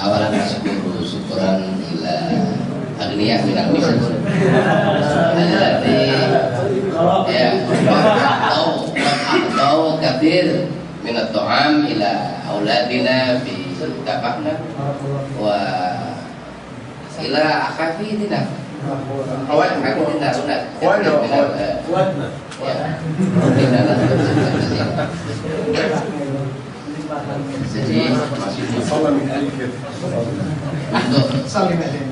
awalan syukuran ila agniya minal misal. Jadi ya atau kabir minat to'am ila auladina fi tapakna wa ila akhafidina kawan aku tidak sunat jadi untuk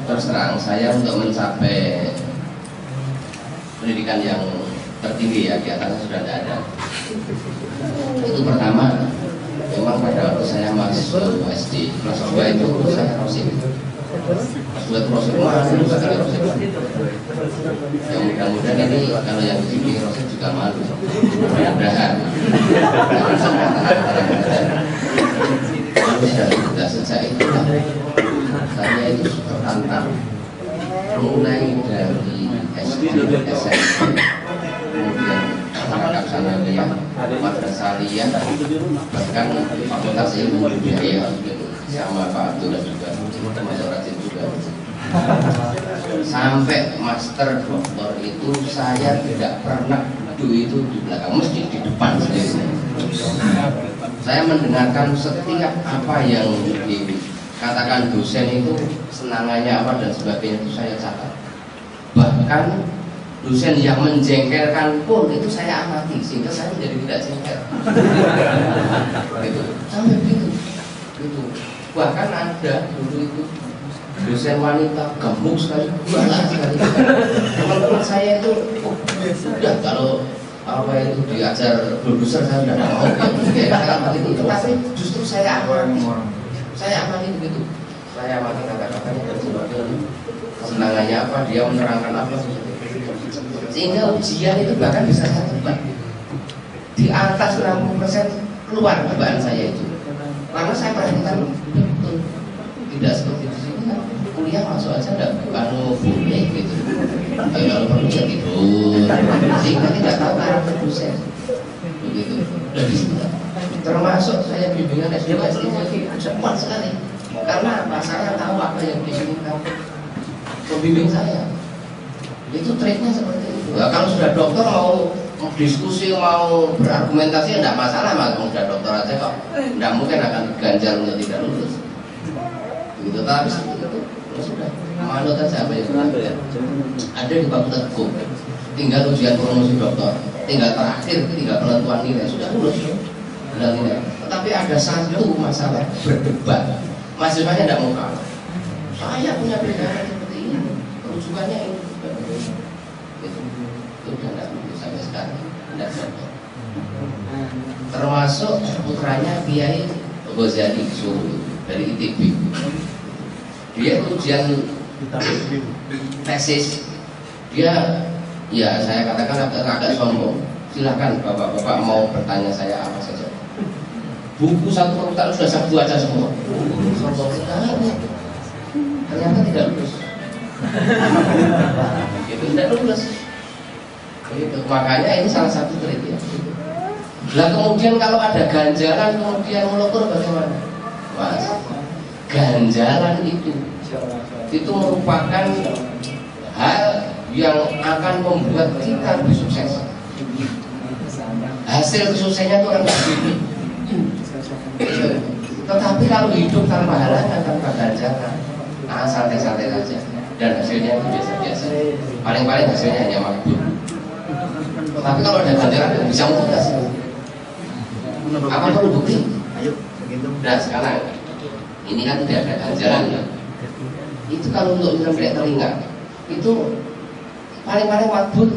terus terang saya untuk mencapai pendidikan yang tertinggi ya di atasnya sudah tidak ada. Itu pertama, memang pada waktu saya masuk SD kelas 2 itu saya rosin. Kelas 2 itu rosin sekali rosin. Yang mudah-mudahan ini kalau yang di sini rosin juga malu. Mudah-mudahan. Sudah sejak itu saya itu tertantang mulai dari SD, SMP, kemudian menangkap sanawiyah, madrasahiyah, bahkan fakultas ilmu budaya sama Pak Abdullah juga, termasuk rajin juga. Sampai master doktor itu saya tidak pernah duduk itu di belakang, mesti di depan sendiri. Saya mendengarkan setiap apa yang dikatakan dosen itu, senangannya apa dan sebagainya itu saya catat. Bahkan dosen yang menjengkelkan pun itu saya amati sehingga saya menjadi tidak jengkel. Gitu. Sampai begitu. Gitu. Bahkan ada dulu itu dosen wanita gemuk sekali, galak sekali. Teman-teman saya itu, sudah kalau apa itu diajar produser saya sudah mau itu. Tetapi justru saya amati begitu. Saya amati kata-katanya dan sebagainya. Senangannya apa, dia menerangkan apa sehingga ujian itu bahkan bisa saya tebak di atas 60% keluar tebakan saya itu, karena saya perhatikan betul. Tidak seperti di sini kan kuliah masuk aja tidak kalau boleh gitu, kalau perlu ya tidur sehingga tidak tahu arah dosen begitu. Dari situ termasuk saya bimbingan SD cepat sekali karena apa, saya tahu apa yang diinginkan pembimbing saya. Itu triknya seperti itu. Nah, kalau sudah dokter mau diskusi, mau berargumentasi tidak masalah, mas. Sudah dokter aja kok tidak mungkin akan diganjar untuk tidak lulus. Begitu, tapi seperti itu ya sudah manut saja apa yang sudah ada di fakultas hukum. Tinggal ujian promosi dokter, tinggal terakhir, tinggal penentuan nilai sudah lulus. Benar tidak? Tetapi ada satu masalah berdebat. Mahasiswanya tidak mau kalah. Saya punya perbedaan seperti ini, rujukannya ini. Itu tidak sampai sekarang tidak sampai. Termasuk putranya Kiai Ghazali Suru dari ITB. Dia ujian tesis, dia ya saya katakan agak sombong. Silahkan bapak-bapak mau bertanya saya apa saja. Buku satu fakultas sudah saya baca semua. Sombong sekali. Ternyata tidak lulus. Itu tidak lulus. Itu makanya ini salah satu trik ya. Nah kemudian kalau ada ganjalan kemudian melopor bagaimana, mas? Ganjalan itu merupakan hal yang akan membuat kita lebih sukses. Hasil suksesnya itu rendah. Tetapi kalau hidup tanpa halangan, tanpa ganjalan, santai-santai saja dan hasilnya itu biasa-biasa. Paling-paling hasilnya hanya makbul. Tapi kalau ada ganjaran bisa mutas. Apa perlu bukti? Nah sekarang ini kan tidak ada ganjaran ya. Itu kalau untuk sampai telinga itu paling-paling makbul.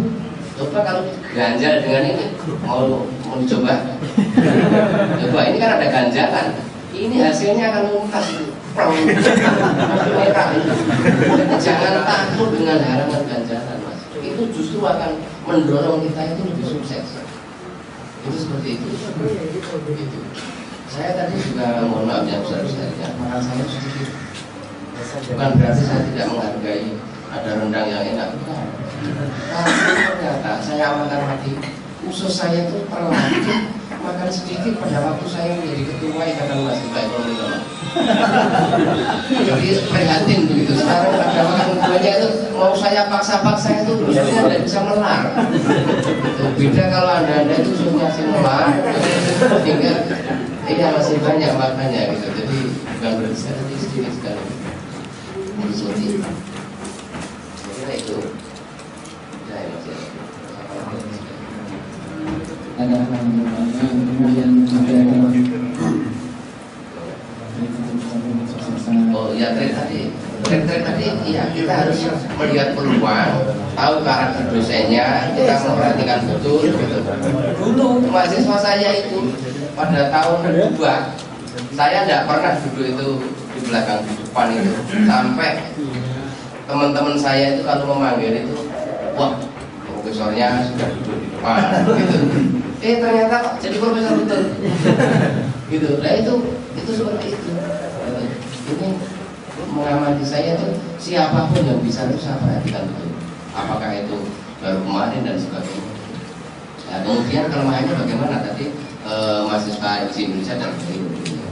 Coba kalau ganjal dengan ini mau dicoba. Coba ini kan ada ganjaran. Ini hasilnya akan mutas itu. Jadi jangan takut dengan halangan ganjaran, mas. Itu justru akan mendorong kita itu lebih sukses. Itu seperti itu. Gitu. Saya tadi juga mohon maaf ya besar-besarnya, makan saya sedikit. Bukan berarti saya tidak menghargai ada rendang yang enak. Tapi ternyata saya amalkan hati, usus saya itu terlatih makan sedikit pada waktu saya menjadi ketua Ikatan Mahasiswa Ekonomi Lemah. Jadi prihatin begitu. Sekarang ada orang tuanya itu mau saya paksa-paksa itu biasanya tidak bisa melar. Beda kalau anda itu sudah masih melar, sehingga iya masih banyak makanya gitu. Jadi bukan berarti sedikit sekali. Seperti itu. Kira itu. Ya, masih ada kemudian oh ya trik tadi ya kita harus melihat peluang, tahu karakter dosennya, kita memperhatikan betul gitu. Dulu mahasiswa saya itu pada tahun 2 saya tidak pernah duduk itu di belakang di depan itu, sampai teman-teman saya itu kalau memanggil itu, wah profesornya sudah duduk di depan gitu. Ternyata kok jadi profesor betul gitu. Nah itu seperti itu. Ini mengamati saya itu siapapun yang bisa itu saya perhatikan betul. Apakah itu baru kemarin dan sebagainya. Nah, kemudian kelemahannya bagaimana tadi mahasiswa di Indonesia dan di Indonesia.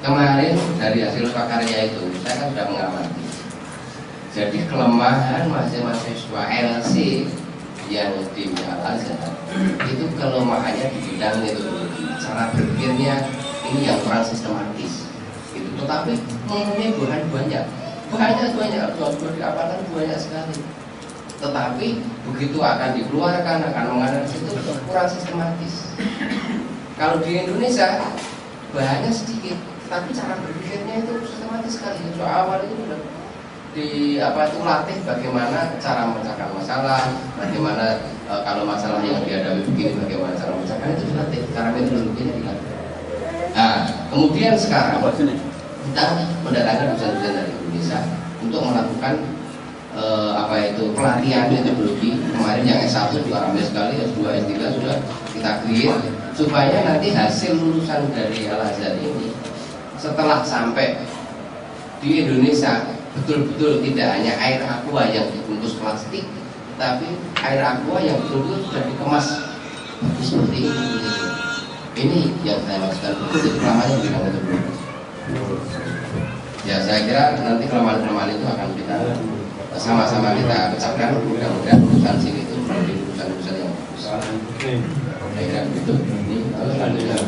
Kemarin dari hasil prakarya itu saya kan sudah mengamati. Jadi kelemahan mahasiswa LC yang di Al-Azhar itu kelemahannya di bidang metodologi, cara berpikirnya ini yang kurang sistematis gitu. Tetapi mempunyai bahan banyak banyak sekali, tetapi begitu akan dikeluarkan, akan menganalisis itu kurang sistematis. Kalau di Indonesia bahannya sedikit, tapi cara berpikirnya itu sistematis sekali. Sejak awal itu sudah latih bagaimana cara memecahkan masalah, bagaimana kalau masalah yang dihadapi begini bagaimana cara memecahkan, itu dilatih, cara metodologinya dilatih. Nah, kemudian sekarang kita mendatangkan dosen-dosen dari Indonesia untuk melakukan pelatihan metodologi. Kemarin yang S1 juga ramai sekali, S2, S3 sudah kita create supaya nanti hasil lulusan dari Al-Azhar ini setelah sampai di Indonesia betul-betul tidak hanya air aqua yang dibungkus plastik, tapi air aqua yang betul-betul sudah dikemas seperti ini. Ini yang saya maksudkan. Jadi kelemahannya di bidang itu. Ya saya kira nanti kelemahan-kelemahan itu akan kita sama-sama kita pecahkan. Mudah-mudahan urusan sini itu menjadi urusan-urusan yang bagus. Saya kira begitu. Ini selanjutnya